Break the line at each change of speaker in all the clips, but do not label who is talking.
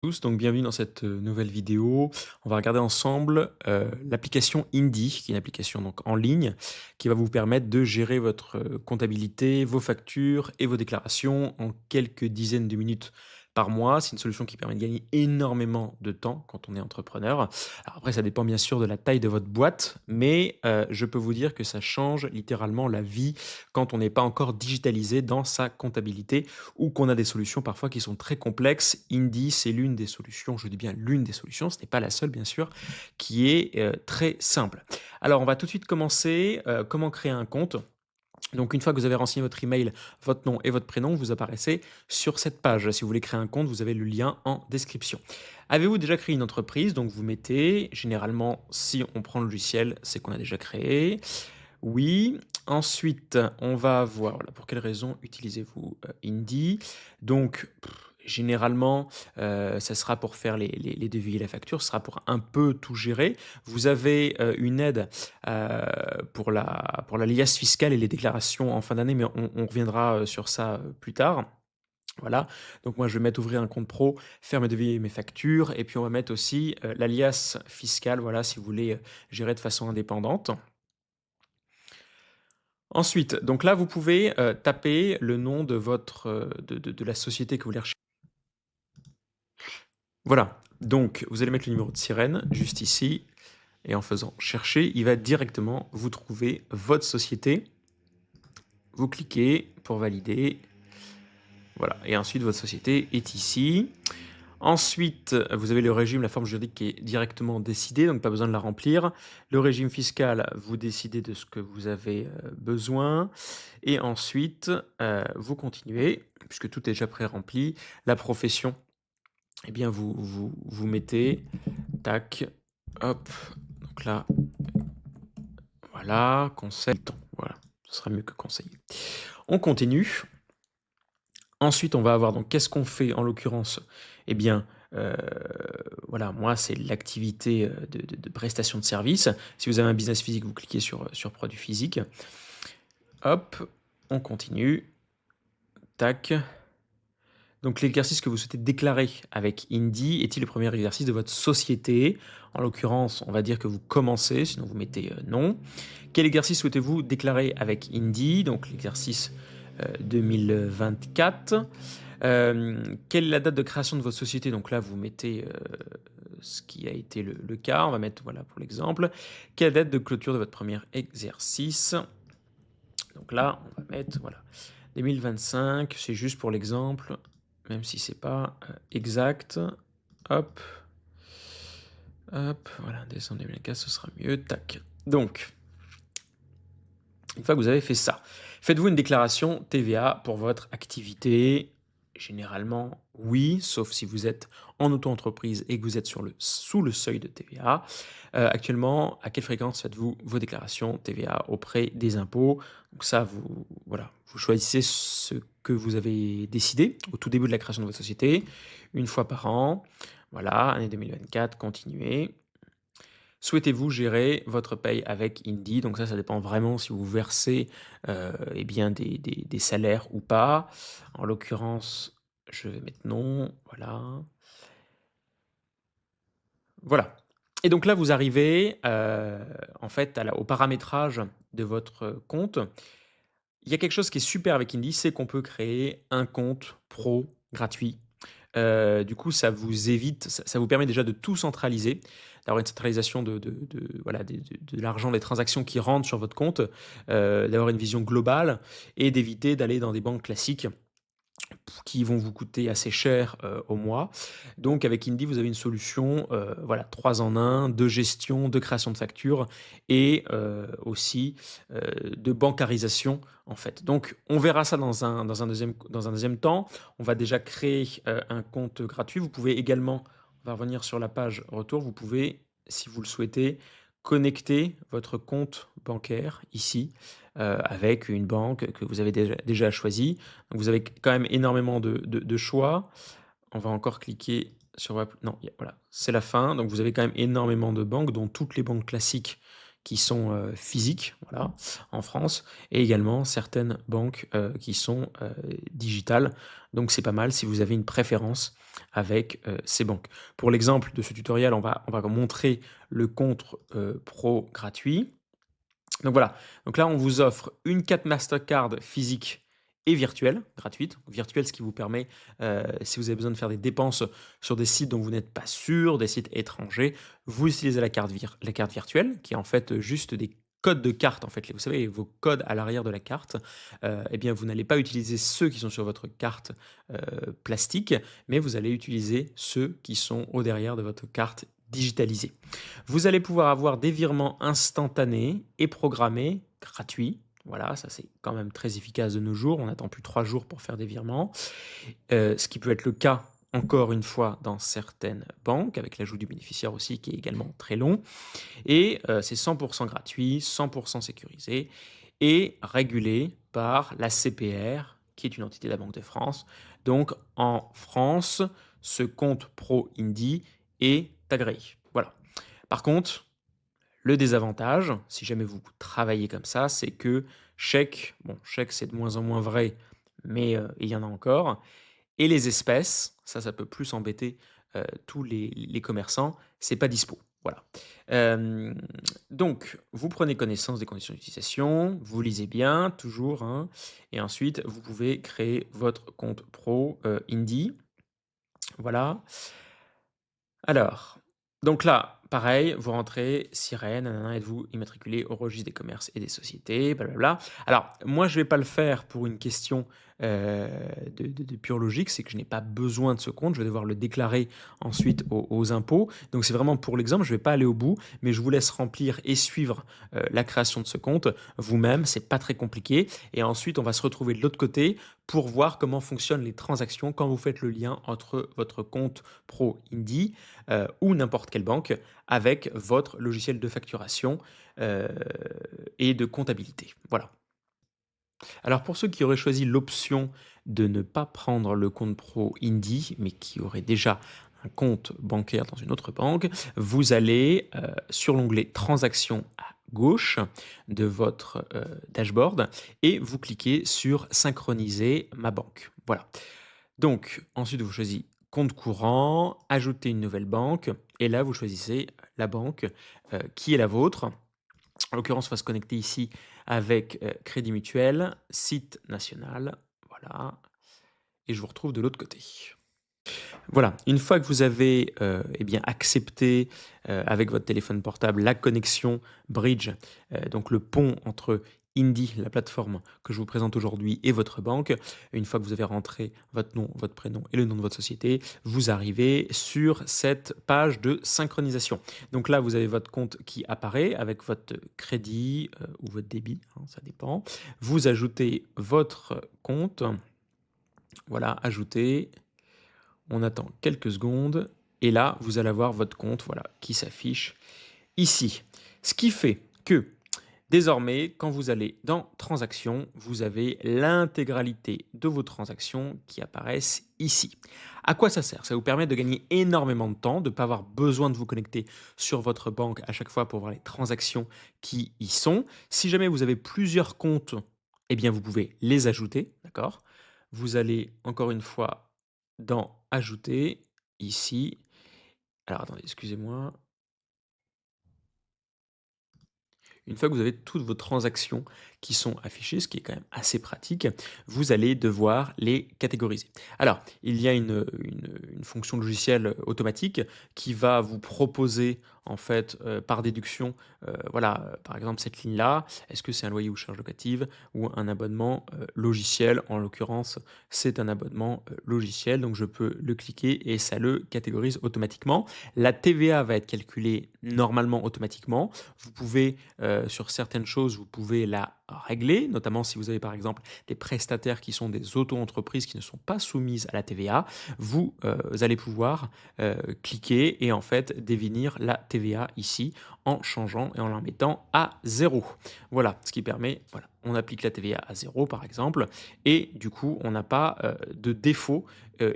Tous, donc bienvenue dans cette nouvelle vidéo. On va regarder ensemble l'application Indy, qui est une application donc en ligne, qui va vous permettre de gérer votre comptabilité, vos factures et vos déclarations en quelques dizaines de minutes par mois. C'est une solution qui permet de gagner énormément de temps quand on est entrepreneur. Alors après, ça dépend bien sûr de la taille de votre boîte, mais je peux vous dire que ça change littéralement la vie quand on n'est pas encore digitalisé dans sa comptabilité ou qu'on a des solutions parfois qui sont très complexes. Indy, c'est l'une des solutions, je dis bien l'une des solutions, ce n'est pas la seule bien sûr, qui est très simple. Alors on va tout de suite commencer. Comment créer un compte? Donc une fois que vous avez renseigné votre email, votre nom et votre prénom, vous apparaissez sur cette page. Si vous voulez créer un compte, vous avez le lien en description. Avez-vous déjà créé une entreprise? Donc vous mettez, généralement, si on prend le logiciel, c'est qu'on a déjà créé. Oui. Ensuite, on va voir, voilà, pour quelles raisons utilisez-vous, Indy? Donc, généralement, ça sera pour faire les devis et la facture, ce sera pour un peu tout gérer. Vous avez, une aide, pour la liasse fiscale et les déclarations en fin d'année, mais on reviendra, sur ça, plus tard. Voilà, donc moi je vais mettre ouvrir un compte pro, faire mes devis et mes factures et puis on va mettre aussi, l'alias fiscal, voilà, si vous voulez, gérer de façon indépendante. Ensuite, donc là, vous pouvez, taper le nom de votre, de la société que vous voulez recher voilà, donc vous allez mettre le numéro de sirène juste ici et en faisant «Chercher», il va directement vous trouver votre société. Vous cliquez pour valider. Voilà et ensuite votre société est ici. Ensuite, vous avez le régime, la forme juridique qui est directement décidée, donc pas besoin de la remplir. Le régime fiscal, vous décidez de ce que vous avez, besoin et ensuite, vous continuez puisque tout est déjà pré-rempli. La profession, eh bien vous mettez tac, hop, donc là, voilà, conseil, voilà, ce sera mieux que conseiller. On continue. Ensuite, on va avoir donc qu'est-ce qu'on fait en l'occurrence? Eh bien, heu, voilà, moi, c'est l'activité, de prestation de service. Si vous avez un business physique, vous cliquez sur produits physiques. Hop, on continue. Tac. Donc l'exercice que vous souhaitez déclarer avec Indy est-il le premier exercice de votre société? En l'occurrence, on va dire que vous commencez, sinon vous mettez, non. Quel exercice souhaitez-vous déclarer avec Indy? Donc l'exercice, 2024. Quelle est la date de création de votre société? Donc là, vous mettez, ce qui a été le cas. On va mettre, voilà, pour l'exemple. Quelle date de clôture de votre premier exercice? Donc là, on va mettre, voilà, 2025, c'est juste pour l'exemple, même si c'est pas, exact. Hop, hop, voilà, décembre 2024, ce sera mieux. Tac. Donc, une fois que vous avez fait ça, faites-vous une déclaration TVA pour votre activité? Généralement, oui, sauf si vous êtes en auto-entreprise et que vous êtes sous le seuil de TVA. Actuellement, à quelle fréquence faites-vous vos déclarations TVA auprès des impôts? Donc ça, voilà, vous choisissez ce que vous avez décidé au tout début de la création de votre société, une fois par an. Voilà, année 2024, continuez. Souhaitez-vous gérer votre paye avec Indy? Donc ça dépend vraiment si vous versez, eh bien des salaires ou pas. En l'occurrence, je vais mettre non, voilà. Voilà et donc là, vous arrivez, en fait au paramétrage de votre compte. Il y a quelque chose qui est super avec Indy, c'est qu'on peut créer un compte pro gratuit. Du coup, ça vous évite ça vous permet déjà de tout centraliser, d'avoir une centralisation de voilà, de l'argent, des transactions qui rentrent sur votre compte, d'avoir une vision globale et d'éviter d'aller dans des banques classiques qui vont vous coûter assez cher, au mois. Donc avec Indy, vous avez une solution, voilà 3 en 1 de gestion, de création de factures et aussi, de bancarisation, en fait. Donc on verra ça dans un deuxième temps. On va déjà créer, un compte gratuit. Vous pouvez également, on va revenir sur la page retour, vous pouvez, si vous le souhaitez, connecter votre compte bancaire ici, avec une banque que vous avez déjà choisie. Donc vous avez quand même énormément de choix. On va encore cliquer sur non, voilà, c'est la fin. Donc vous avez quand même énormément de banques, dont toutes les banques classiques qui sont, physiques, voilà, en France et également certaines banques, qui sont, digitales. Donc c'est pas mal si vous avez une préférence avec, ces banques. Pour l'exemple de ce tutoriel, on va montrer le compte, pro gratuit. Donc voilà, donc là, on vous offre une carte Mastercard physique et virtuelle, gratuite. Virtuelle, ce qui vous permet, si vous avez besoin de faire des dépenses sur des sites dont vous n'êtes pas sûr, des sites étrangers, vous utilisez la carte virtuelle, qui est en fait juste des codes de carte, en fait. Vous savez, vos codes à l'arrière de la carte, eh bien, vous n'allez pas utiliser ceux qui sont sur votre carte plastique, mais vous allez utiliser ceux qui sont au derrière de votre carte digitalisée. Vous allez pouvoir avoir des virements instantanés et programmés gratuits. Voilà, ça c'est quand même très efficace de nos jours. On n'attend plus 3 jours pour faire des virements. Ce qui peut être le cas, encore une fois, dans certaines banques, avec l'ajout du bénéficiaire aussi, qui est également très long. Et c'est 100% gratuit, 100% sécurisé et régulé par la CPR, qui est une entité de la Banque de France. Donc en France, ce compte Pro Indie est agréé. Voilà. Par contre, le désavantage, si jamais vous travaillez comme ça, c'est que chèque, bon, chèque c'est de moins en moins vrai, mais il y en a encore. Et les espèces, ça peut plus embêter tous les commerçants, c'est pas dispo. Voilà. Euh, donc, vous prenez connaissance des conditions d'utilisation, vous lisez bien, toujours, hein, et ensuite, vous pouvez créer votre compte pro Indie. Voilà. Alors, donc là, pareil, vous rentrez sirène, nanana, êtes-vous immatriculé au registre des commerces et des sociétés, blablabla. Alors, moi, je vais pas le faire pour une question de pure logique, c'est que je n'ai pas besoin de ce compte, je vais devoir le déclarer ensuite aux impôts. Donc, c'est vraiment pour l'exemple, je vais pas aller au bout, mais je vous laisse remplir et suivre la création de ce compte vous-même, c'est pas très compliqué. Et ensuite, on va se retrouver de l'autre côté pour voir comment fonctionnent les transactions quand vous faites le lien entre votre compte Pro Indie ou n'importe quelle banque avec votre logiciel de facturation euh, et de comptabilité. Voilà. Alors pour ceux qui auraient choisi l'option de ne pas prendre le compte pro Indie, mais qui auraient déjà un compte bancaire dans une autre banque, vous allez sur l'onglet Transactions à gauche de votre dashboard et vous cliquez sur Synchroniser ma banque. Voilà. Donc, ensuite, vous choisissez compte courant, ajouter une nouvelle banque, et là, vous choisissez la banque qui est la vôtre. En l'occurrence, on va se connecter ici avec Crédit Mutuel, site national, voilà, et je vous retrouve de l'autre côté. Voilà, une fois que vous avez eh bien, accepté avec votre téléphone portable la connexion Bridge, donc le pont entre Indie, la plateforme que je vous présente aujourd'hui, et votre banque, une fois que vous avez rentré votre nom, votre prénom et le nom de votre société, vous arrivez sur cette page de synchronisation. Donc là, vous avez votre compte qui apparaît avec votre crédit ou votre débit, hein, ça dépend. Vous ajoutez votre compte, voilà, ajouter. On attend quelques secondes et là, vous allez avoir votre compte voilà, qui s'affiche ici. Ce qui fait que désormais, quand vous allez dans Transactions, vous avez l'intégralité de vos transactions qui apparaissent ici. À quoi ça sert? Ça vous permet de gagner énormément de temps, de ne pas avoir besoin de vous connecter sur votre banque à chaque fois pour voir les transactions qui y sont. Si jamais vous avez plusieurs comptes, eh bien vous pouvez les ajouter, d'accord? Vous allez encore une fois dans Ajouter, ici. Alors attendez, excusez-moi. Une fois que vous avez toutes vos transactions qui sont affichées, ce qui est quand même assez pratique, vous allez devoir les catégoriser. Alors, il y a une fonction logicielle automatique qui va vous proposer, en fait, par déduction, voilà, par exemple, cette ligne-là, est-ce que c'est un loyer ou charge locative ou un abonnement logiciel? En l'occurrence, c'est un abonnement logiciel, donc je peux le cliquer et ça le catégorise automatiquement. La TVA va être calculée normalement automatiquement. Vous pouvez sur certaines choses, vous pouvez la régler, notamment si vous avez par exemple des prestataires qui sont des auto-entreprises qui ne sont pas soumises à la TVA, vous allez pouvoir cliquer et en fait définir la TVA ici en changeant et en la mettant à 0. Voilà, ce qui permet voilà, on applique la TVA à 0 par exemple et du coup, on n'a pas, de défaut,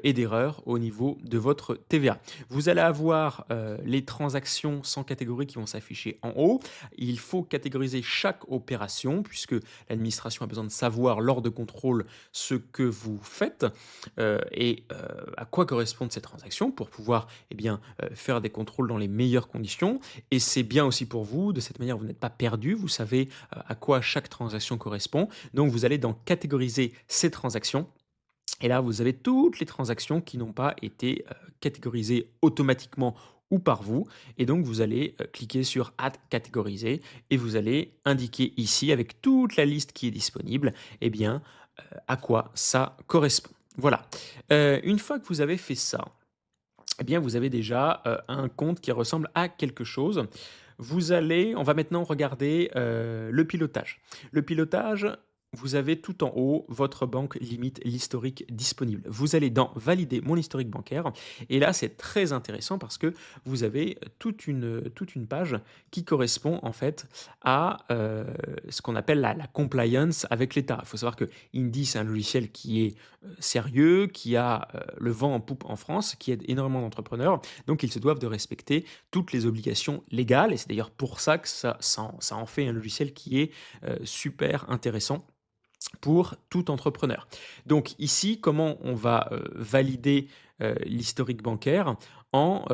et d'erreur au niveau de votre TVA. Vous allez avoir, les transactions sans catégorie qui vont s'afficher en haut. Il faut catégoriser chaque opération puisque l'administration a besoin de savoir lors de contrôle ce que vous faites, à quoi correspondent ces transactions pour pouvoir, eh bien, faire des contrôles dans les meilleures conditions et c'est bien aussi pour vous. De cette manière, vous n'êtes pas perdu, vous savez, à quoi chaque transaction correspond. Donc vous allez dans catégoriser ces transactions et là, vous avez toutes les transactions qui n'ont pas été, catégorisées automatiquement ou par vous et donc vous allez, cliquer sur «Add catégoriser» et vous allez indiquer ici avec toute la liste qui est disponible, eh bien, à quoi ça correspond. Voilà. Une fois que vous avez fait ça, eh bien, vous avez déjà, un compte qui ressemble à quelque chose. On va maintenant regarder, le pilotage. Le pilotage, vous avez tout en haut votre banque limite l'historique disponible. Vous allez dans «Valider mon historique bancaire» et là, c'est très intéressant parce que vous avez toute une page qui correspond en fait à, ce qu'on appelle la compliance avec l'État. Il faut savoir que Indy, c'est un logiciel qui est, sérieux, qui a, le vent en poupe en France, qui aide énormément d'entrepreneurs. Donc ils se doivent de respecter toutes les obligations légales et c'est d'ailleurs pour ça que ça en fait un logiciel qui est, super intéressant pour tout entrepreneur. Donc ici, comment on va, valider, l'historique bancaire? En,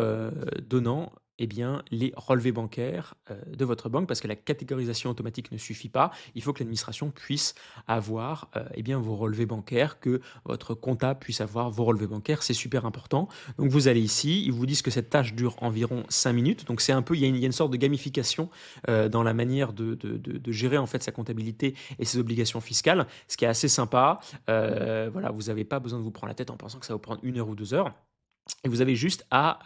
donnant, eh bien, les relevés bancaires, de votre banque parce que la catégorisation automatique ne suffit pas. Il faut que l'administration puisse avoir, eh bien, vos relevés bancaires, que votre comptable puisse avoir vos relevés bancaires, c'est super important. Donc vous allez ici, ils vous disent que cette tâche dure environ 5 minutes, donc c'est un peu il y a une sorte de gamification, dans la manière de gérer en fait sa comptabilité et ses obligations fiscales, ce qui est assez sympa. Voilà, vous n'avez pas besoin de vous prendre la tête en pensant que ça va vous prendre 1 heure ou 2 heures. Et vous avez juste à,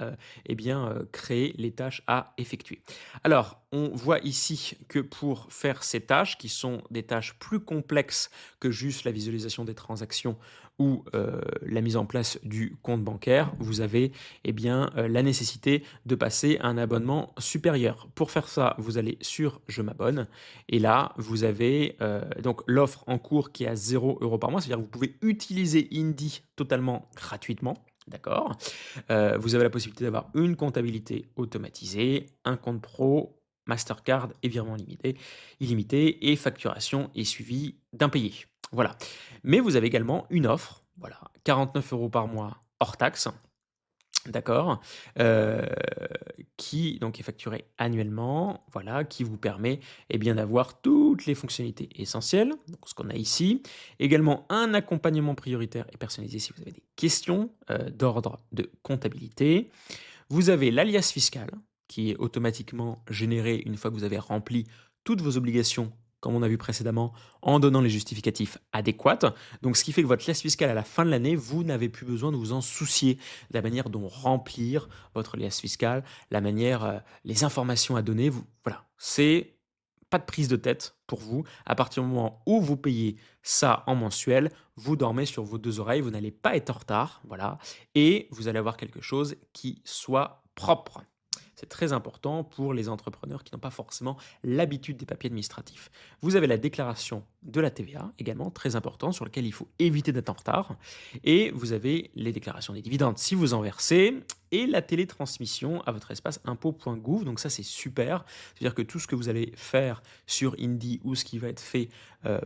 eh bien, créer les tâches à effectuer. Alors, on voit ici que pour faire ces tâches, qui sont des tâches plus complexes que juste la visualisation des transactions ou, la mise en place du compte bancaire, vous avez, eh bien, la nécessité de passer un abonnement supérieur. Pour faire ça, vous allez sur «Je m'abonne» et là, vous avez, donc l'offre en cours qui est à 0 € par mois. C'est-à-dire que vous pouvez utiliser Indy totalement gratuitement, d'accord? Vous avez la possibilité d'avoir une comptabilité automatisée, un compte pro, Mastercard et virement illimité et facturation et suivi d'impayés. Voilà. Mais vous avez également une offre, voilà, 49 € par mois hors taxe. D'accord, heu, qui donc est facturé annuellement, voilà, qui vous permet, eh bien, d'avoir toutes les fonctionnalités essentielles, donc ce qu'on a ici. Également un accompagnement prioritaire et personnalisé si vous avez des questions, d'ordre de comptabilité. Vous avez l'alias fiscal qui est automatiquement généré une fois que vous avez rempli toutes vos obligations, comme on a vu précédemment, en donnant les justificatifs adéquats. Donc ce qui fait que votre liasse fiscale à la fin de l'année, vous n'avez plus besoin de vous en soucier. De la manière dont remplir votre liasse fiscale, la manière, les informations à donner, voilà, c'est pas de prise de tête pour vous. À partir du moment où vous payez ça en mensuel, vous dormez sur vos 2 oreilles, vous n'allez pas être en retard, voilà et vous allez avoir quelque chose qui soit propre. C'est très important pour les entrepreneurs qui n'ont pas forcément l'habitude des papiers administratifs. Vous avez la déclaration de la TVA également, très important, sur lequel il faut éviter d'être en retard. Et vous avez les déclarations des dividendes si vous en versez et la télétransmission à votre espace impôt.gouv. Donc ça, c'est super. C'est-à-dire que tout ce que vous allez faire sur Indy ou ce qui va être fait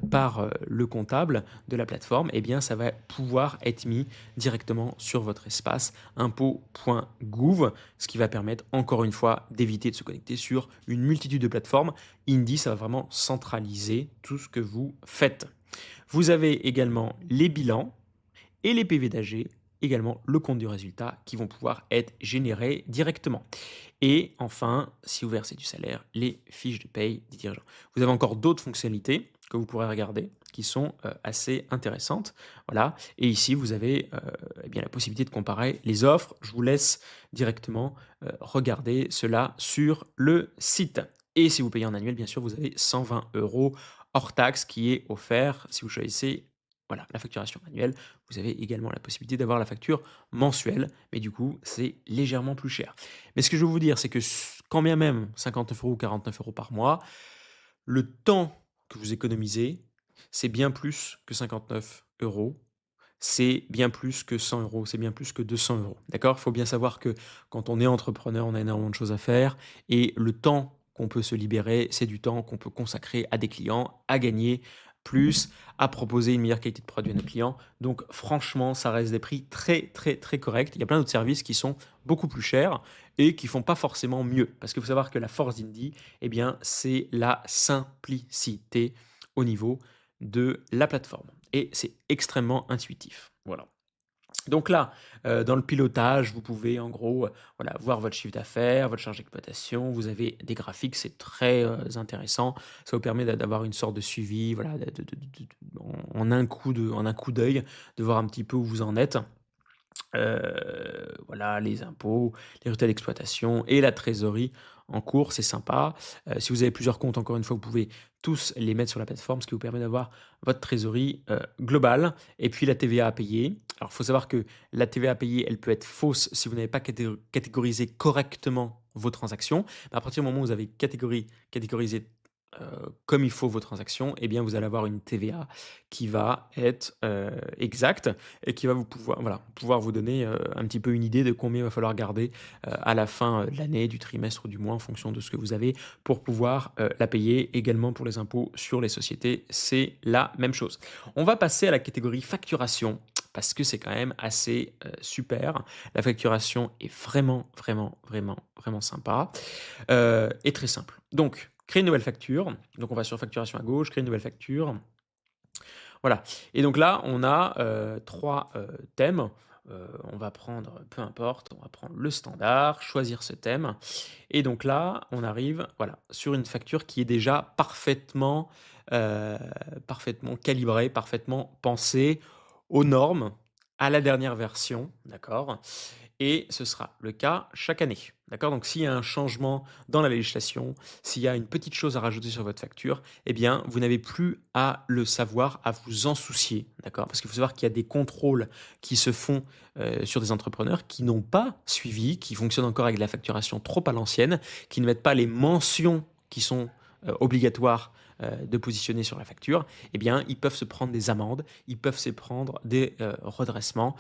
par le comptable de la plateforme, eh bien, ça va pouvoir être mis directement sur votre espace impôt.gouv, ce qui va permettre encore une fois d'éviter de se connecter sur une multitude de plateformes. Indy, ça va vraiment centraliser tout ce que vous faites. Vous avez également les bilans et les PV d'AG, également le compte du résultat qui vont pouvoir être générés directement. Et enfin, si vous versez du salaire, les fiches de paye des dirigeants. Vous avez encore d'autres fonctionnalités que vous pourrez regarder qui sont assez intéressantes. Voilà. Et ici, vous avez eh bien, la possibilité de comparer les offres. Je vous laisse directement regarder cela sur le site. Et si vous payez en annuel, bien sûr, vous avez 120 € hors taxe qui est offert si vous choisissez voilà, la facturation annuelle. Vous avez également la possibilité d'avoir la facture mensuelle, mais du coup, c'est légèrement plus cher. Mais ce que je veux vous dire, c'est que quand bien même 59 € ou 49 € par mois, le temps que vous économisez c'est bien plus que 59 €. C'est bien plus que 100 €, c'est bien plus que 200 €. D'accord? Il faut bien savoir que quand on est entrepreneur, on a énormément de choses à faire et le temps qu'on peut se libérer, c'est du temps qu'on peut consacrer à des clients, à gagner plus, à proposer une meilleure qualité de produit à nos clients. Donc franchement, ça reste des prix très, très, très corrects. Il y a plein d'autres services qui sont beaucoup plus chers et qui font pas forcément mieux. Parce qu'il faut savoir que la force d'Indie, eh bien, c'est la simplicité au niveau de la plateforme et c'est extrêmement intuitif. Voilà. Donc là, dans le pilotage, vous pouvez en gros, voilà, voir votre chiffre d'affaires, votre charge d'exploitation. Vous avez des graphiques, c'est très, intéressant. Ça vous permet d'avoir une sorte de suivi, voilà, en un coup d'œil, de voir un petit peu où vous en êtes. Voilà, les impôts, les résultats d'exploitation et la trésorerie en cours, c'est sympa. Si vous avez plusieurs comptes, encore une fois, vous pouvez tous les mettre sur la plateforme, ce qui vous permet d'avoir votre trésorerie, globale et puis la TVA à payer. Alors, il faut savoir que la TVA à payer, elle peut être fausse si vous n'avez pas catégorisé correctement vos transactions. Mais à partir du moment où vous avez catégorisé, comme il faut vos transactions, eh bien, vous allez avoir une TVA qui va être, exacte et qui va pouvoir vous donner, un petit peu une idée de combien il va falloir garder, à la fin, de l'année, du trimestre ou du mois en fonction de ce que vous avez pour pouvoir, la payer. Également pour les impôts sur les sociétés, c'est la même chose. On va passer à la catégorie facturation parce que c'est quand même assez, super. La facturation est vraiment, vraiment, vraiment, vraiment sympa, et très simple. Donc, créer une nouvelle facture. Donc on va sur facturation à gauche, créer une nouvelle facture. Voilà et donc là, on a, 3, thèmes. On va prendre, peu importe, on va prendre le standard, choisir ce thème et donc là, on arrive, voilà, sur une facture qui est déjà heu, parfaitement calibrée, parfaitement pensée aux normes, à la dernière version, d'accord? Et ce sera le cas chaque année. D'accord? Donc s'il y a un changement dans la législation, s'il y a une petite chose à rajouter sur votre facture, eh bien, vous n'avez plus à le savoir, à vous en soucier. D'accord? Parce qu'il faut savoir qu'il y a des contrôles qui se font sur des entrepreneurs qui n'ont pas suivi, qui fonctionnent encore avec de la facturation trop à l'ancienne, qui ne mettent pas les mentions qui sont obligatoires de positionner sur la facture, eh bien, ils peuvent se prendre des amendes, ils peuvent se prendre des redressements,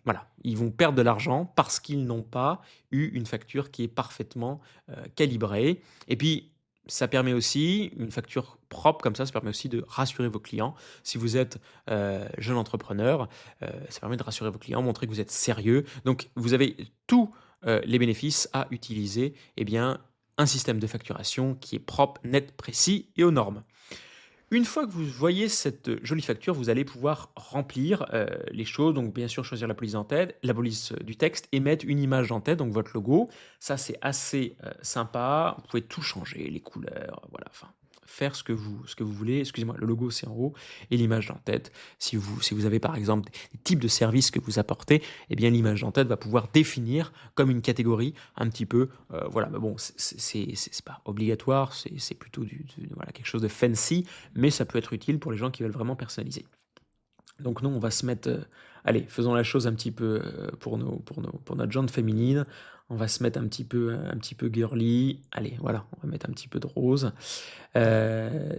voilà, ils vont perdre de l'argent parce qu'ils n'ont pas eu une facture qui est parfaitement, calibrée et puis ça permet aussi une facture propre comme ça permet aussi de rassurer vos clients. Si vous êtes, jeune entrepreneur, ça permet de rassurer vos clients, montrer que vous êtes sérieux. Donc vous avez tous, les bénéfices à utiliser, eh bien, un système de facturation qui est propre, net, précis et aux normes. Une fois que vous voyez cette jolie facture, vous allez pouvoir remplir, les choses. Donc bien sûr, choisir la police d'en-tête, la police, du texte et mettre une image d'en-tête, donc votre logo. Ça, c'est assez, sympa. Vous pouvez tout changer, les couleurs, voilà, enfin, faire ce que vous voulez. Excusez-moi, le logo, c'est en haut et l'image d'en-tête. Si vous avez, par exemple, des types de services que vous apportez, eh bien l'image d'en-tête va pouvoir définir comme une catégorie un petit peu, voilà. Mais bon, c'est pas obligatoire, c'est plutôt voilà, quelque chose de fancy, mais ça peut être utile pour les gens qui veulent vraiment personnaliser. Donc nous, on va se mettre, allez, faisons la chose un petit peu, pour notre jante féminine. On va se mettre un petit peu girly. Allez, voilà, on va mettre un petit peu de rose.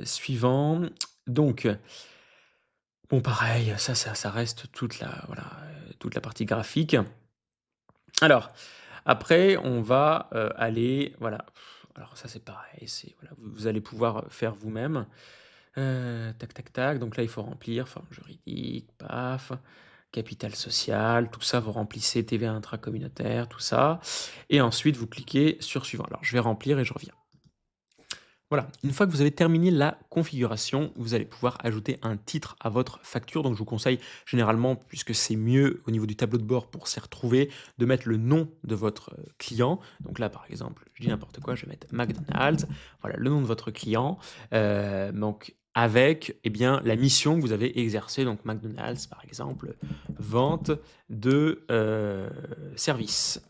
Suivant. Donc, bon pareil, ça reste toute la partie graphique. Alors, après on va, aller voilà, alors ça c'est pareil, c'est voilà, vous allez pouvoir faire vous-même. Tac, tac, tac, donc là, il faut remplir forme juridique, paf, capital social, tout ça, vous remplissez TVA intracommunautaire, tout ça et ensuite vous cliquez sur suivant. Alors je vais remplir et je reviens. Voilà, une fois que vous avez terminé la configuration, vous allez pouvoir ajouter un titre à votre facture. Donc je vous conseille généralement, puisque c'est mieux au niveau du tableau de bord pour s'y retrouver, de mettre le nom de votre client. Donc là, par exemple, je dis n'importe quoi, je vais mettre McDonald's. Voilà, le nom de votre client. Donc avec eh bien, la mission que vous avez exercée. Donc McDonald's, par exemple, vente de services.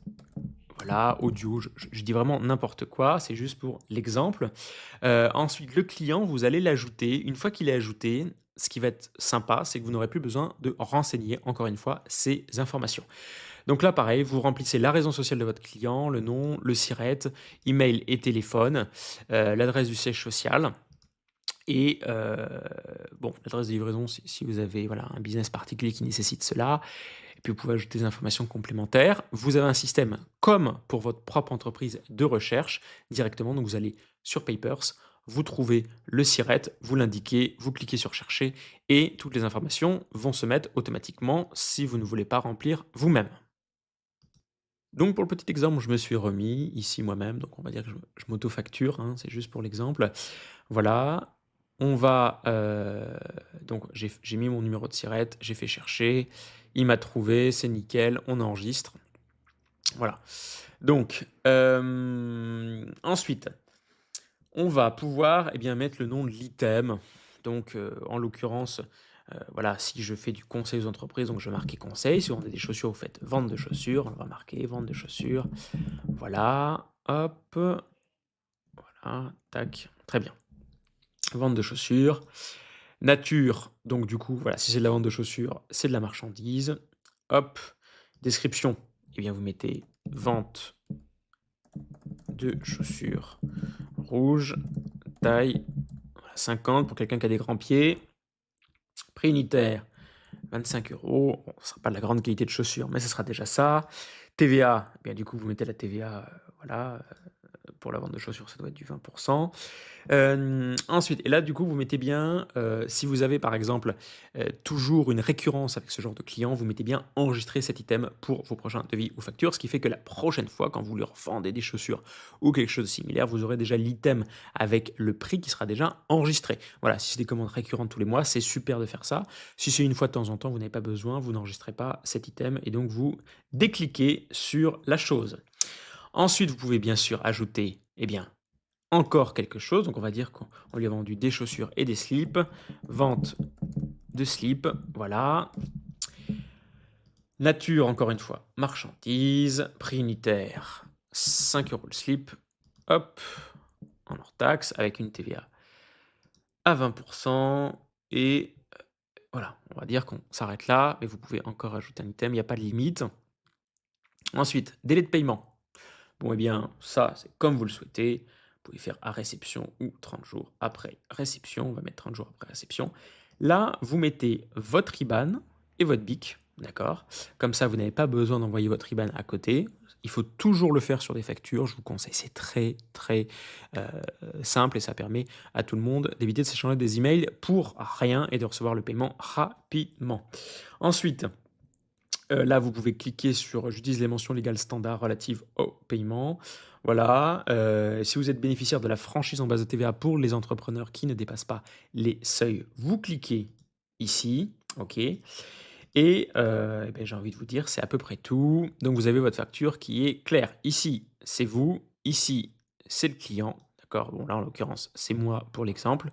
Voilà, audio, je dis vraiment n'importe quoi, c'est juste pour l'exemple. Ensuite, le client, vous allez l'ajouter. Une fois qu'il est ajouté, ce qui va être sympa, c'est que vous n'aurez plus besoin de renseigner, encore une fois, ces informations. Donc là, pareil, vous remplissez la raison sociale de votre client, le nom, le SIRET, email et téléphone, l'adresse du siège social. Et bon, l'adresse de livraison, si vous avez, voilà, un business particulier qui nécessite cela. Et puis vous pouvez ajouter des informations complémentaires. Vous avez un système comme pour votre propre entreprise de recherche directement. Donc vous allez sur Papers, vous trouvez le SIRET, vous l'indiquez, vous cliquez sur chercher et toutes les informations vont se mettre automatiquement si vous ne voulez pas remplir vous-même. Donc pour le petit exemple, je me suis remis ici moi-même, donc on va dire que je m'auto-facture, hein, c'est juste pour l'exemple. Voilà, on va, donc j'ai mis mon numéro de SIRET, j'ai fait chercher, il m'a trouvé, c'est nickel, on enregistre. Voilà. Donc, ensuite, on va pouvoir, eh bien, mettre le nom de l'item. Donc, en l'occurrence, voilà, si je fais du conseil aux entreprises, donc je vais marquer conseil. Si vous vendez des chaussures, vous faites vente de chaussures, on va marquer vente de chaussures. Voilà, hop, voilà, tac, très bien. Vente de chaussures. Nature, donc du coup, voilà, si c'est de la vente de chaussures, c'est de la marchandise. Hop, description, eh bien vous mettez vente de chaussures rouges, taille, voilà, 50 pour quelqu'un qui a des grands pieds. Prix unitaire, 25 €. Bon, ce sera pas de la grande qualité de chaussures, mais ce sera déjà ça. TVA, eh bien du coup, vous mettez la TVA, voilà, pour la vente de chaussures, ça doit être du 20%. Ensuite et là, du coup, vous mettez bien, si vous avez, par exemple, toujours une récurrence avec ce genre de client, vous mettez bien «enregistrer cet item pour vos prochains devis ou factures». Ce qui fait que la prochaine fois, quand vous leur vendez des chaussures ou quelque chose de similaire, vous aurez déjà l'item avec le prix qui sera déjà enregistré. Voilà, si c'est des commandes récurrentes tous les mois, c'est super de faire ça. Si c'est une fois de temps en temps, vous n'avez pas besoin, vous n'enregistrez pas cet item et donc vous décliquez sur la chose. Ensuite, vous pouvez bien sûr ajouter, eh bien, encore quelque chose. Donc on va dire qu'on lui a vendu des chaussures et des slips. Vente de slips, voilà. Nature, encore une fois, marchandise. Prix unitaire, 5 € le slip. Hop, en hors taxe, avec une TVA à 20%. Et voilà, on va dire qu'on s'arrête là, mais vous pouvez encore ajouter un item, il n'y a pas de limite. Ensuite, délai de paiement. Bon, eh bien, ça, c'est comme vous le souhaitez. Vous pouvez faire à réception ou 30 jours après réception. On va mettre 30 jours après réception. Là, vous mettez votre IBAN et votre BIC, d'accord? Comme ça, vous n'avez pas besoin d'envoyer votre IBAN à côté. Il faut toujours le faire sur des factures, je vous conseille. C'est très, très euh, simple et ça permet à tout le monde d'éviter de s'échanger des emails pour rien et de recevoir le paiement rapidement. Ensuite, là, vous pouvez cliquer sur «J'utilise les mentions légales standards relatives au paiement». Voilà, si vous êtes bénéficiaire de la franchise en base de TVA pour les entrepreneurs qui ne dépassent pas les seuils, vous cliquez ici, OK et beh, j'ai envie de vous dire, c'est à peu près tout. Donc vous avez votre facture qui est claire. Ici, c'est vous, ici, c'est le client, d'accord? Bon, là, en l'occurrence, c'est moi pour l'exemple.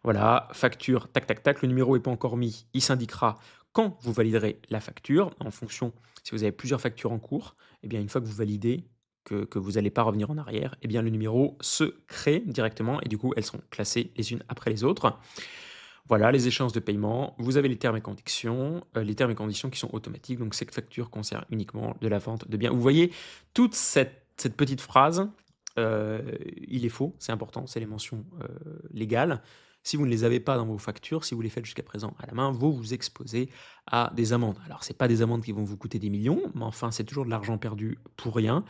Voilà, facture, tac, tac, tac. Le numéro n'est pas encore mis. Il s'indiquera quand vous validerez la facture. En fonction, si vous avez plusieurs factures en cours, eh bien, une fois que vous validez que vous n'allez pas revenir en arrière, eh bien, le numéro se crée directement et du coup, elles seront classées les unes après les autres. Voilà, les échéances de paiement. Vous avez les termes et conditions qui sont automatiques. Donc, cette facture concerne uniquement de la vente de biens. Vous voyez, toute cette petite phrase, il est faux, c'est important, c'est les mentions légales. Si vous ne les avez pas dans vos factures, si vous les faites jusqu'à présent à la main, vous vous exposez à des amendes. Alors, ce n'est pas des amendes qui vont vous coûter des millions, mais enfin, c'est toujours de l'argent perdu pour rien.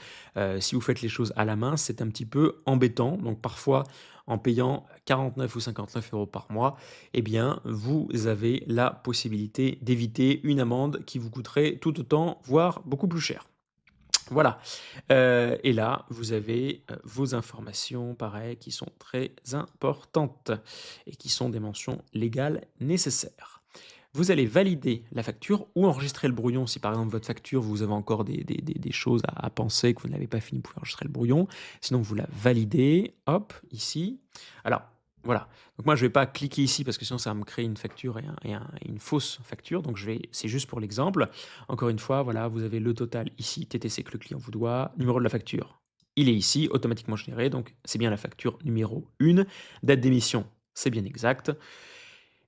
Si vous faites les choses à la main, c'est un petit peu embêtant. Donc, parfois, en payant 49 ou 59 € par mois, eh bien, vous avez la possibilité d'éviter une amende qui vous coûterait tout autant, voire beaucoup plus cher. Voilà, et là, vous avez, vos informations, pareil, qui sont très importantes et qui sont des mentions légales nécessaires. Vous allez valider la facture ou enregistrer le brouillon si, par exemple, votre facture, vous avez encore des choses à penser que vous n'avez pas fini, vous pouvez enregistrer le brouillon. Sinon, vous la validez, hop, ici. Alors, voilà, donc moi, je ne vais pas cliquer ici parce que sinon ça va me créer une facture et une fausse facture, donc c'est juste pour l'exemple. Encore une fois, voilà, vous avez le total ici, TTC que le client vous doit, numéro de la facture, il est ici, automatiquement généré, donc c'est bien la facture numéro 1. Date d'émission, c'est bien exact.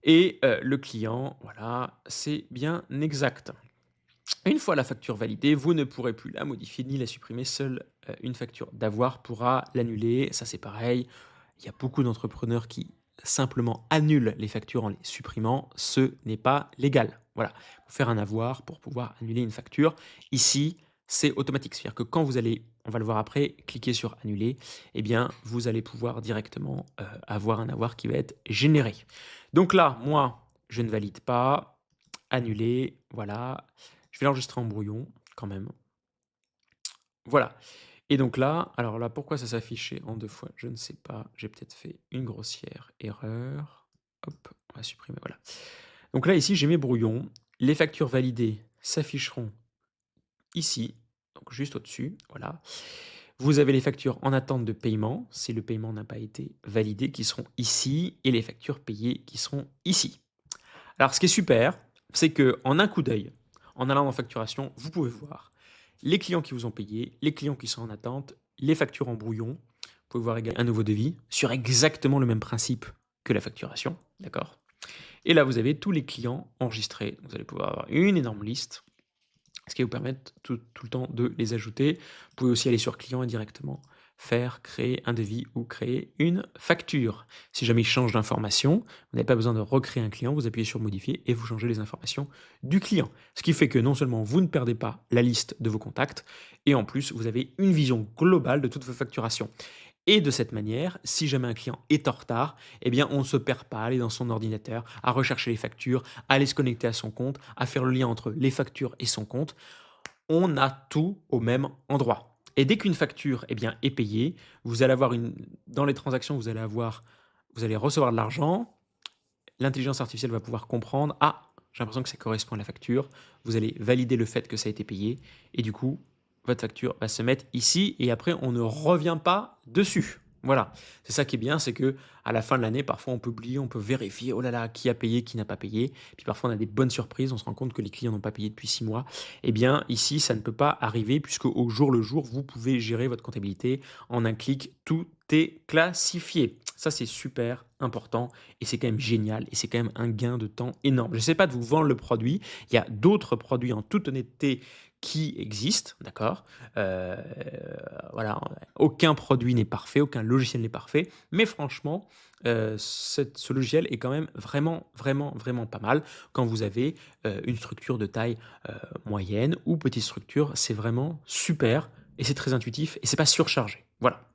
Et le client, voilà, c'est bien exact. Une fois la facture validée, vous ne pourrez plus la modifier ni la supprimer. Seule une facture d'avoir pourra l'annuler. Ça, c'est pareil. Il y a beaucoup d'entrepreneurs qui simplement annule les factures en les supprimant, ce n'est pas légal. Voilà, il faut faire un avoir pour pouvoir annuler une facture. Ici, c'est automatique. C'est-à-dire que quand vous allez, on va le voir après, cliquer sur annuler, eh bien, vous allez pouvoir directement avoir un avoir qui va être généré. Donc là, moi, je ne valide pas. Annuler, voilà. Je vais l'enregistrer en brouillon quand même. Voilà. Et donc là, alors là, pourquoi ça s'affichait en 2 fois? Je ne sais pas. J'ai peut-être fait une grossière erreur. Hop, on va supprimer, voilà. Donc là, ici, j'ai mes brouillons. Les factures validées s'afficheront ici, donc juste au-dessus, voilà. Vous avez les factures en attente de paiement, si le paiement n'a pas été validé, qui seront ici, et les factures payées qui seront ici. Alors, ce qui est super, c'est que en un coup d'œil, en allant dans facturation, vous pouvez voir les clients qui vous ont payé, les clients qui sont en attente, les factures en brouillon. Vous pouvez voir également un nouveau devis sur exactement le même principe que la facturation, d'accord? Et là, vous avez tous les clients enregistrés. Vous allez pouvoir avoir une énorme liste, ce qui va vous permettre tout le temps de les ajouter. Vous pouvez aussi aller sur client et directement faire créer un devis ou créer une facture. Si jamais il change d'information, vous n'avez pas besoin de recréer un client, vous appuyez sur modifier et vous changez les informations du client. Ce qui fait que non seulement vous ne perdez pas la liste de vos contacts, et en plus vous avez une vision globale de toutes vos facturations. Et de cette manière, si jamais un client est en retard, eh bien, on ne se perd pas à aller dans son ordinateur, à rechercher les factures, à aller se connecter à son compte, à faire le lien entre les factures et son compte. On a tout au même endroit. Et dès qu'une facture eh bien, est payée, vous allez avoir dans les transactions, vous allez recevoir de l'argent. L'intelligence artificielle va pouvoir comprendre, ah, j'ai l'impression que ça correspond à la facture. Vous allez valider le fait que ça a été payé. Et du coup, votre facture va se mettre ici et après, on ne revient pas dessus. Voilà, c'est ça qui est bien, c'est que à la fin de l'année, parfois on peut oublier, on peut vérifier, oh là là, qui a payé, qui n'a pas payé. Puis parfois on a des bonnes surprises, on se rend compte que les clients n'ont pas payé depuis 6 mois. Eh bien, ici, ça ne peut pas arriver puisque au jour le jour, vous pouvez gérer votre comptabilité en un clic, tout est classifié. Ça, c'est super important et c'est quand même génial et c'est quand même un gain de temps énorme. Je ne sais pas de vous vendre le produit, il y a d'autres produits en toute honnêteté qui existent, d'accord? Heu, voilà, aucun produit n'est parfait, aucun logiciel n'est parfait, mais franchement, ce logiciel est quand même vraiment, vraiment, vraiment pas mal quand vous avez, une structure de taille, moyenne ou petite structure. C'est vraiment super et c'est très intuitif et c'est pas surchargé. Voilà.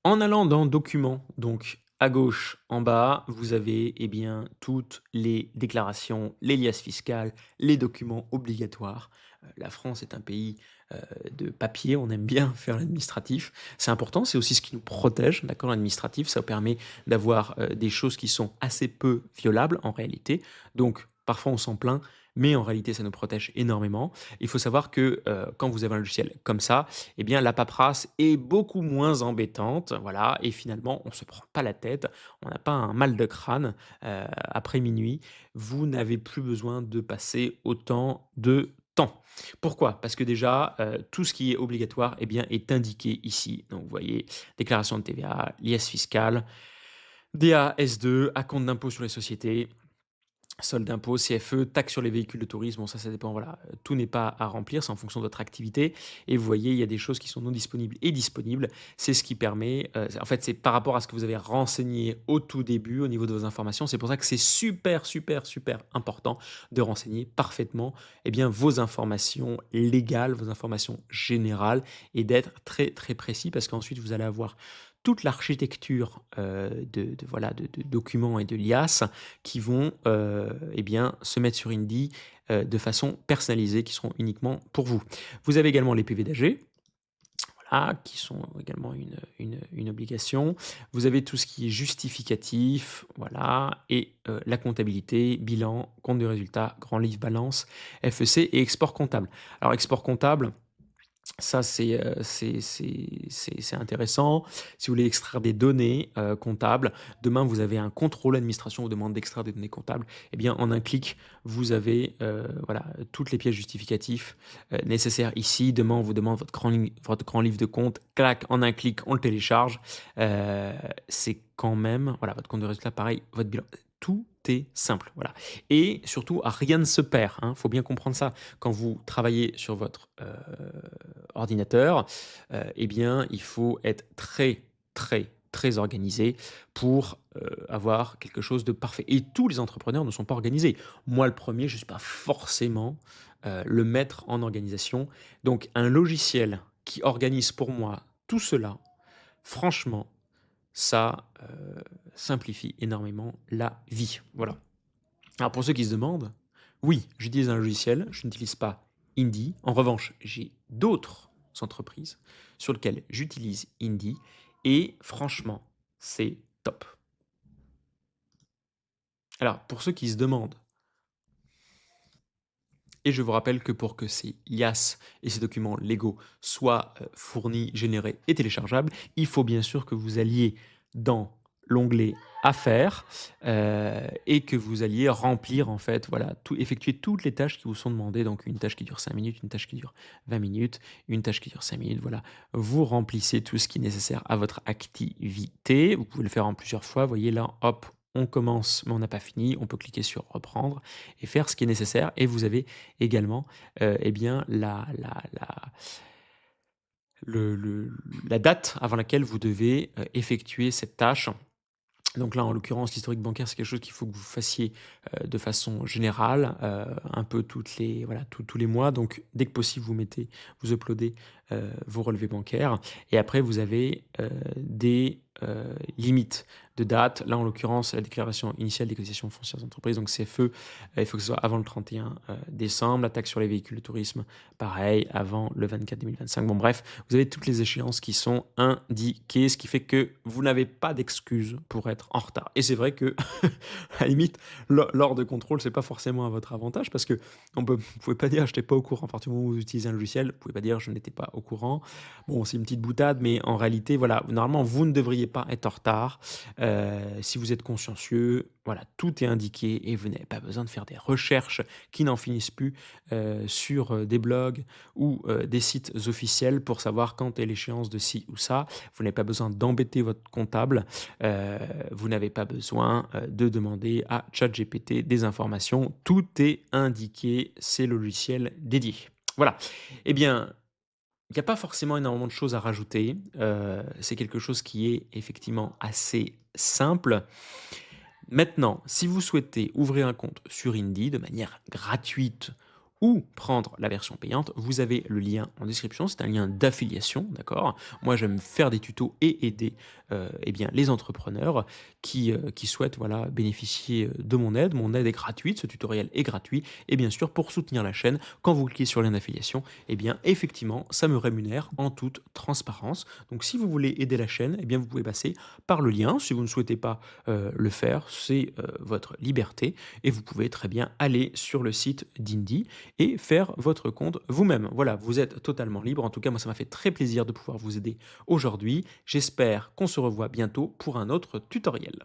En allant dans Documents, donc à gauche en bas, vous avez eh bien, toutes les déclarations, les liasses fiscales, les documents obligatoires. La France est un pays de papier, on aime bien faire l'administratif. C'est important, c'est aussi ce qui nous protège, d'accord, l'administratif. Ça permet d'avoir des choses qui sont assez peu violables en réalité. Donc parfois on s'en plaint, mais en réalité ça nous protège énormément. Il faut savoir que quand vous avez un logiciel comme ça, eh bien, la paperasse est beaucoup moins embêtante, voilà, et finalement, on ne se prend pas la tête, on n'a pas un mal de crâne après minuit. Vous n'avez plus besoin de passer autant de temps. Pourquoi? Parce que déjà, tout ce qui est obligatoire, eh bien, est indiqué ici. Donc, vous voyez, déclaration de TVA, liesse fiscale, DA S2, acompte d'impôt sur les sociétés, solde d'impôt, CFE, taxe sur les véhicules de tourisme, bon ça dépend, voilà, tout n'est pas à remplir, c'est en fonction de votre activité et vous voyez, il y a des choses qui sont non disponibles et disponibles. C'est ce qui permet, en fait, c'est par rapport à ce que vous avez renseigné au tout début, au niveau de vos informations. C'est pour ça que c'est super, super, super important de renseigner parfaitement, eh bien, vos informations légales, vos informations générales et d'être très, très précis parce qu'ensuite vous allez avoir toute l'architecture, voilà, de documents et de liasses qui vont, eh bien, se mettre sur Indy, de façon personnalisée, qui seront uniquement pour vous. Vous avez également les PV d'AG, voilà, qui sont également une obligation. Vous avez tout ce qui est justificatif, voilà, et la comptabilité, bilan, compte de résultat, grand livre balance, FEC et export comptable. Alors export comptable, ça, c'est intéressant. Si vous voulez extraire des données, comptables, demain vous avez un contrôle, l'administration vous demande d'extraire des données comptables, eh bien en un clic, vous avez, voilà, toutes les pièces justificatives, nécessaires ici. Demain, on vous demande votre grand livre de compte, clac, en un clic, on le télécharge. C'est quand même voilà, votre compte de résultat, pareil, votre bilan. Tout est simple, voilà et surtout, rien ne se perd, hein. Faut bien comprendre ça. Quand vous travaillez sur votre, ordinateur, eh bien, il faut être très, très, très organisé pour, avoir quelque chose de parfait et tous les entrepreneurs ne sont pas organisés. Moi, le premier, je ne suis pas forcément, le maître en organisation. Donc un logiciel qui organise pour moi tout cela, franchement, ça, simplifie énormément la vie. Voilà. Alors pour ceux qui se demandent, oui, j'utilise un logiciel, je n'utilise pas Indy. En revanche, j'ai d'autres entreprises sur lesquelles j'utilise Indy et franchement, c'est top. Alors pour ceux qui se demandent, et je vous rappelle que pour que ces IaaS et ces documents légaux soient, fournis, générés et téléchargeables, il faut bien sûr que vous alliez dans l'onglet «Affaires», et que vous alliez remplir en fait, voilà, tout effectuer toutes les tâches qui vous sont demandées. Donc une tâche qui dure 5 minutes, une tâche qui dure 20 minutes, une tâche qui dure 5 minutes, voilà. Vous remplissez tout ce qui est nécessaire à votre activité. Vous pouvez le faire en plusieurs fois. Vous voyez là, hop, on commence, mais on n'a pas fini. On peut cliquer sur «Reprendre» et faire ce qui est nécessaire et vous avez également, eh bien la date avant laquelle vous devez, effectuer cette tâche. Donc là, en l'occurrence, l'historique bancaire, c'est quelque chose qu'il faut que vous fassiez, de façon générale, un peu toutes les voilà, tous les mois. Donc dès que possible, vous uploadez, vos relevés bancaires et après vous avez, des, limites de date. Là, en l'occurrence, la déclaration initiale des cotisations foncières d'entreprise, donc CFE, il faut que ce soit avant le 31 décembre. La taxe sur les véhicules de tourisme, pareil, avant le 24 2025. Bon bref, vous avez toutes les échéances qui sont indiquées, ce qui fait que vous n'avez pas d'excuse pour être en retard. Et c'est vrai que, à la limite, lors de contrôle, c'est pas forcément à votre avantage parce que vous pouvez pas dire: «Je n'étais pas au courant». À partir du moment où vous utilisez un logiciel, vous pouvez pas dire: «Je n'étais pas au courant». Bon, c'est une petite boutade, mais en réalité, voilà, normalement, vous ne devriez pas être en retard. Si vous êtes consciencieux, voilà, tout est indiqué et vous n'avez pas besoin de faire des recherches qui n'en finissent plus, sur, des blogs ou, des sites officiels pour savoir quand est l'échéance de ci ou ça. Vous n'avez pas besoin d'embêter votre comptable, vous n'avez pas besoin, de demander à ChatGPT des informations. Tout est indiqué, c'est le logiciel dédié. Voilà. Eh bien, il n'y a pas forcément énormément de choses à rajouter, c'est quelque chose qui est effectivement assez simple. Maintenant, si vous souhaitez ouvrir un compte sur Indeed de manière gratuite ou prendre la version payante, vous avez le lien en description. C'est un lien d'affiliation, d'accord? Moi, j'aime faire des tutos et aider eh bien, les entrepreneurs qui souhaitent voilà, bénéficier de mon aide. Mon aide est gratuite, ce tutoriel est gratuit. Et bien sûr, pour soutenir la chaîne, quand vous cliquez sur le lien d'affiliation, eh bien, effectivement, ça me rémunère en toute transparence. Donc, si vous voulez aider la chaîne, eh bien, vous pouvez passer par le lien. Si vous ne souhaitez pas le faire, c'est votre liberté et vous pouvez très bien aller sur le site d'Indy et faire votre compte vous-même. Voilà, vous êtes totalement libre. En tout cas, moi, ça m'a fait très plaisir de pouvoir vous aider aujourd'hui. J'espère qu'on se revoit bientôt pour un autre tutoriel.